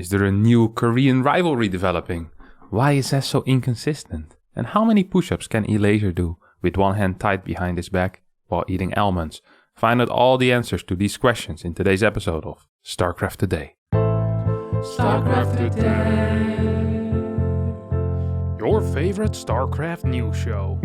Is there a new Korean rivalry developing? Why is Zest so inconsistent? And how many push-ups can Elaser do with one hand tied behind his back while eating almonds? Find out all the answers to these questions in today's episode of StarCraft Today. StarCraft Today, your favorite StarCraft news show.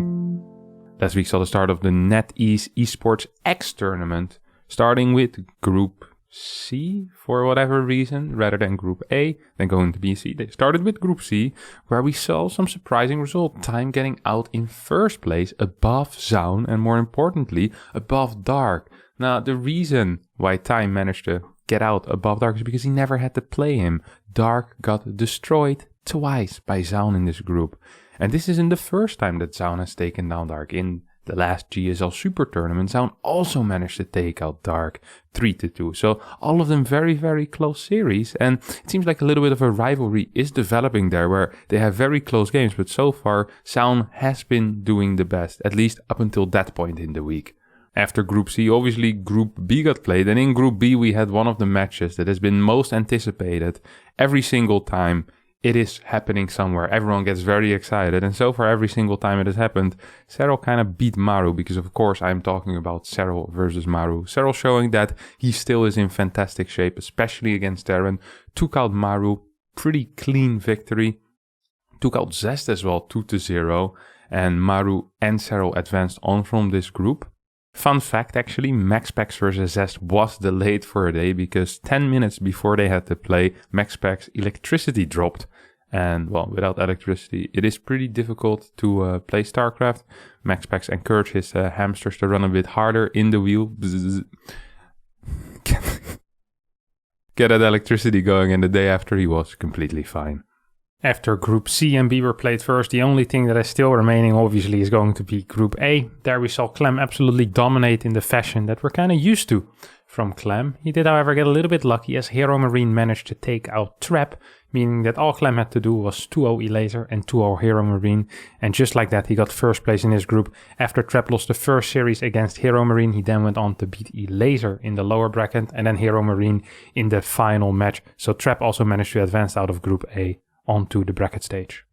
Last week saw the start of the NetEase Esports X tournament, starting with Group C for whatever reason, rather than Group A, then going to B, C. They started with Group C, where we saw some surprising result. Time getting out in first place, above Zaun, and more importantly, above Dark. Now, the reason why Time managed to get out above Dark is because he never had to play him. Dark got destroyed twice by Zaun in this group. And this isn't the first time that Zaun has taken down Dark. In the last GSL Super Tournament, Zaun also managed to take out Dark 3-2. So all of them very, very close series. And it seems like a little bit of a rivalry is developing there where they have very close games. But so far, Zaun has been doing the best, at least up until that point in the week. After Group C, obviously Group B got played. And in Group B, we had one of the matches that has been most anticipated every single time it is happening somewhere. Everyone gets very excited, and so far every single time it has happened, Serral kind of beat Maru, because of course I'm talking about Serral versus Maru. Serral showing that he still is in fantastic shape, especially against Terran. Took out Maru, pretty clean victory. Took out Zest as well, 2-0, and Maru and Serral advanced on from this group. Fun fact actually, MaxPax versus Zest was delayed for a day because 10 minutes before they had to play, MaxPax electricity dropped. And well, without electricity, it is pretty difficult to play StarCraft. MaxPax encouraged his hamsters to run a bit harder in the wheel. Get that electricity going, and the day after he was completely fine. After Group C and B were played first, the only thing that is still remaining obviously is going to be Group A. There we saw Clem absolutely dominate in the fashion that we're kind of used to from Clem. He did however get a little bit lucky as Hero Marine managed to take out Trap, meaning that all Clem had to do was 2-0 Elaser and 2-0 Hero Marine, and just like that he got first place in his group. After Trap lost the first series against Hero Marine, he then went on to beat Elaser in the lower bracket and then Hero Marine in the final match, so Trap also managed to advance out of Group A onto the bracket stage.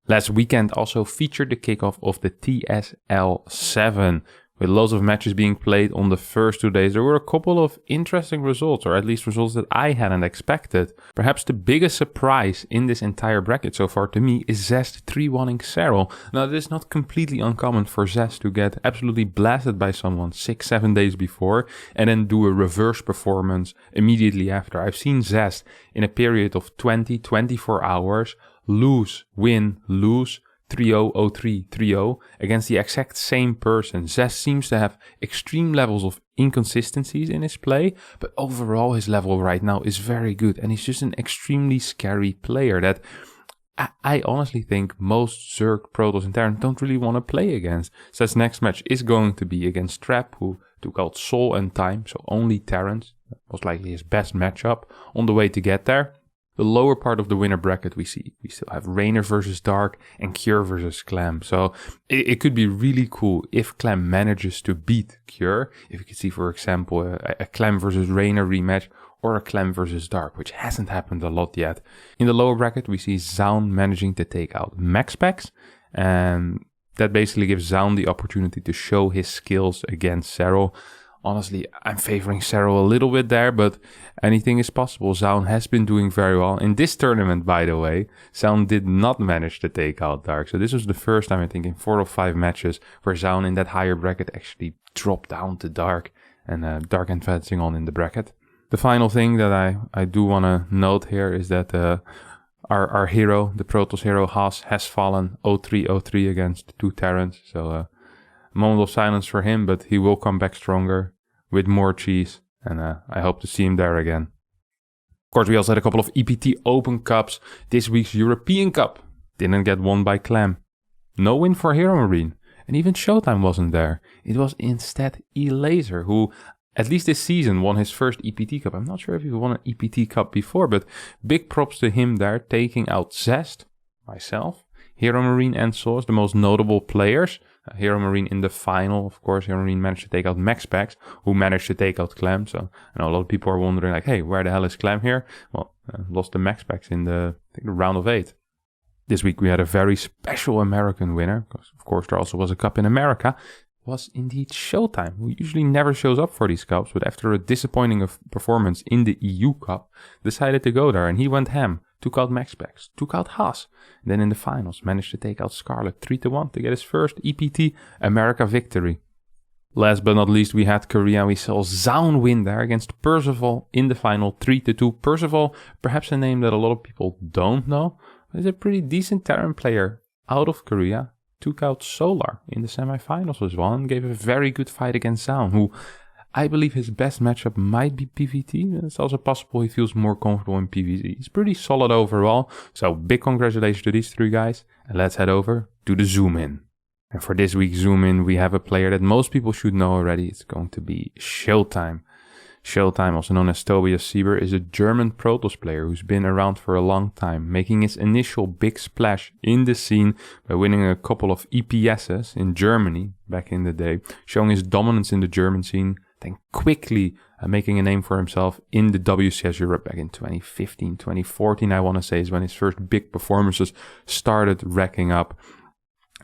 Last weekend also featured the kickoff of the TSL7. With loads of matches being played on the first 2 days, there were a couple of interesting results, or at least results that I hadn't expected. Perhaps the biggest surprise in this entire bracket so far to me is Zest 3-1ing Serral. Now, this is not completely uncommon for Zest to get absolutely blasted by someone 6-7 days before and then do a reverse performance immediately after. I've seen Zest in a period of 20-24 hours lose, win, lose, 3-0, 0-3, 3-0 against the exact same person. Zest seems to have extreme levels of inconsistencies in his play, but overall his level right now is very good, and he's just an extremely scary player that I honestly think most Zerg, Protoss, and Terran don't really want to play against. Zest's next match is going to be against Trap, who took out Sol and Time, so only Terrans. That was likely his best matchup on the way to get there. The lower part of the winner bracket we still have Raynor versus Dark and Cure versus Clem. So it could be really cool if Clem manages to beat Cure. If you could see, for example, a Clem versus Raynor rematch or a Clem versus Dark, which hasn't happened a lot yet. In the lower bracket, we see Zaun managing to take out MaxPax, and that basically gives Zaun the opportunity to show his skills against Serral. Honestly, I'm favoring Serral a little bit there, but anything is possible. Zaun has been doing very well. In this tournament, by the way, Zaun did not manage to take out Dark. So this was the first time, I think, in 4 or 5 matches where Zaun in that higher bracket actually dropped down to Dark, and Dark advancing on in the bracket. The final thing that I do want to note here is that our hero, the Protoss hero Haas, has fallen 0-3 against 2 Terrans. So a moment of silence for him, but he will come back stronger with more cheese, and I hope to see him there again. Of course, we also had a couple of EPT Open Cups. This week's European Cup didn't get won by Clem. No win for Hero Marine, and even Showtime wasn't there. It was instead Elaser, who at least this season won his first EPT Cup. I'm not sure if he won an EPT Cup before, but big props to him there, taking out Zest, myself, Hero Marine and Source, the most notable players. Hero Marine in the final. Of course, Hero Marine managed to take out MaxPax, who managed to take out Clem. So I know a lot of people are wondering like, hey, where the hell is Clem here? Well, lost the MaxPax in the round of 8. This week we had a very special American winner, because of course there also was a cup in America. Was indeed Showtime, who usually never shows up for these cups, but after a disappointing performance in the EU Cup, decided to go there, and he went ham, took out MaxPax, took out Haas, and then in the finals managed to take out Scarlet 3-1 to get his first EPT America victory. Last but not least, we had Korea. We saw Zaun win there against Percival in the final 3-2. Percival, perhaps a name that a lot of people don't know, but is a pretty decent Terran player out of Korea. Took out Solar in the semifinals as well and gave a very good fight against Zaun, who I believe his best matchup might be PvT. It's also possible he feels more comfortable in PvZ. He's pretty solid overall, so big congratulations to these 3 guys. And let's head over to the Zoom In. And for this week's Zoom In, we have a player that most people should know already. It's going to be Showtime. Showtime, also known as Tobias Sieber, is a German Protoss player who's been around for a long time, making his initial big splash in the scene by winning a couple of EPSs in Germany back in the day, showing his dominance in the German scene, then quickly making a name for himself in the WCS Europe back in 2015, 2014, I want to say, is when his first big performances started racking up.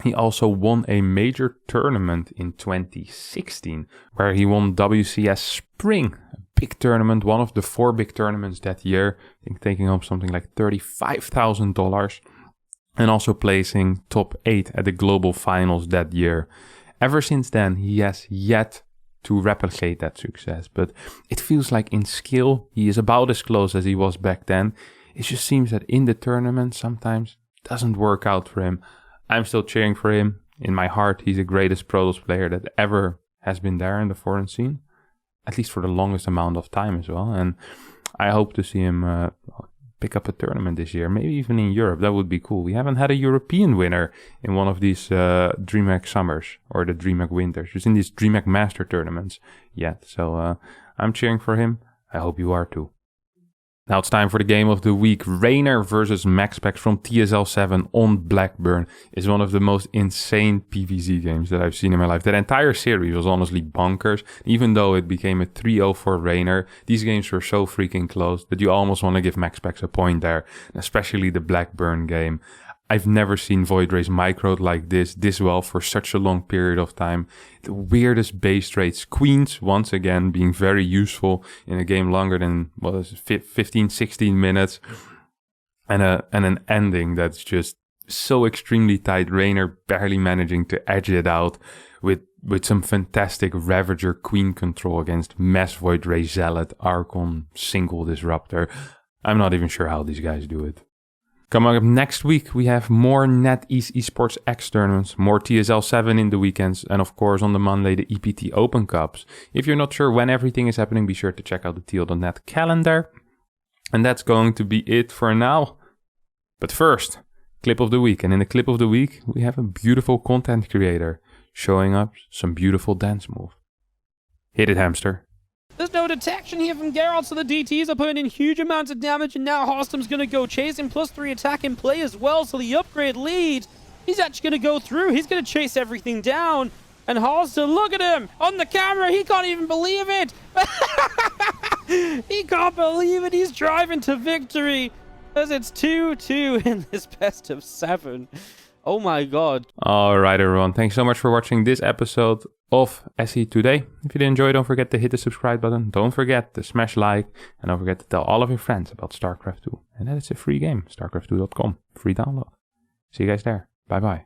He also won a major tournament in 2016, where he won WCS Spring, a big tournament, one of the 4 big tournaments that year, I think taking home something like $35,000, and also placing top 8 at the global finals that year. Ever since then, he has yet to replicate that success, but it feels like in skill, he is about as close as he was back then. It just seems that in the tournament, sometimes doesn't work out for him. I'm still cheering for him. In my heart, he's the greatest Protoss player that ever has been there in the foreign scene. At least for the longest amount of time as well. And I hope to see him pick up a tournament this year. Maybe even in Europe. That would be cool. We haven't had a European winner in one of these DreamHack Summers or the DreamHack Winters. Just in these DreamHack Master tournaments yet. So I'm cheering for him. I hope you are too. Now it's time for the game of the week. Raynor versus MaxPax from TSL7 on Blackburn is one of the most insane PvZ games that I've seen in my life. That entire series was honestly bonkers. Even though it became a 3-0 for Raynor, these games were so freaking close that you almost want to give MaxPax a point there. And especially the Blackburn game. I've never seen Void Rays microed like this well for such a long period of time. The weirdest base rates. Queens, once again, being very useful in a game longer than, 15, 16 minutes. And an ending that's just so extremely tight. Raynor barely managing to edge it out with some fantastic Ravager Queen control against Mass Void Ray Zealot, Archon, Single Disruptor. I'm not even sure how these guys do it. Coming up next week, we have more NetEase Esports X tournaments, more TSL7 in the weekends, and of course on the Monday, the EPT Open Cups. If you're not sure when everything is happening, be sure to check out the TL.net calendar. And that's going to be it for now. But first, clip of the week. And in the clip of the week, we have a beautiful content creator showing up some beautiful dance move. Hit it, hamster. There's no detection here from Geralt, so the DTs are putting in huge amounts of damage, and now Harstem's going to go chasing, +3 attack in play as well, so the upgrade lead, he's actually going to go through, he's going to chase everything down, and Harstem, look at him, on the camera, he can't even believe it! He can't believe it, he's driving to victory, as it's 2-2 in this best of 7. Oh my god. Alright everyone, thanks so much for watching this episode of SC2DAY. If you did enjoy, don't forget to hit the subscribe button. Don't forget to smash like. And don't forget to tell all of your friends about StarCraft 2. And that it's a free game. StarCraft2.com. Free download. See you guys there. Bye bye.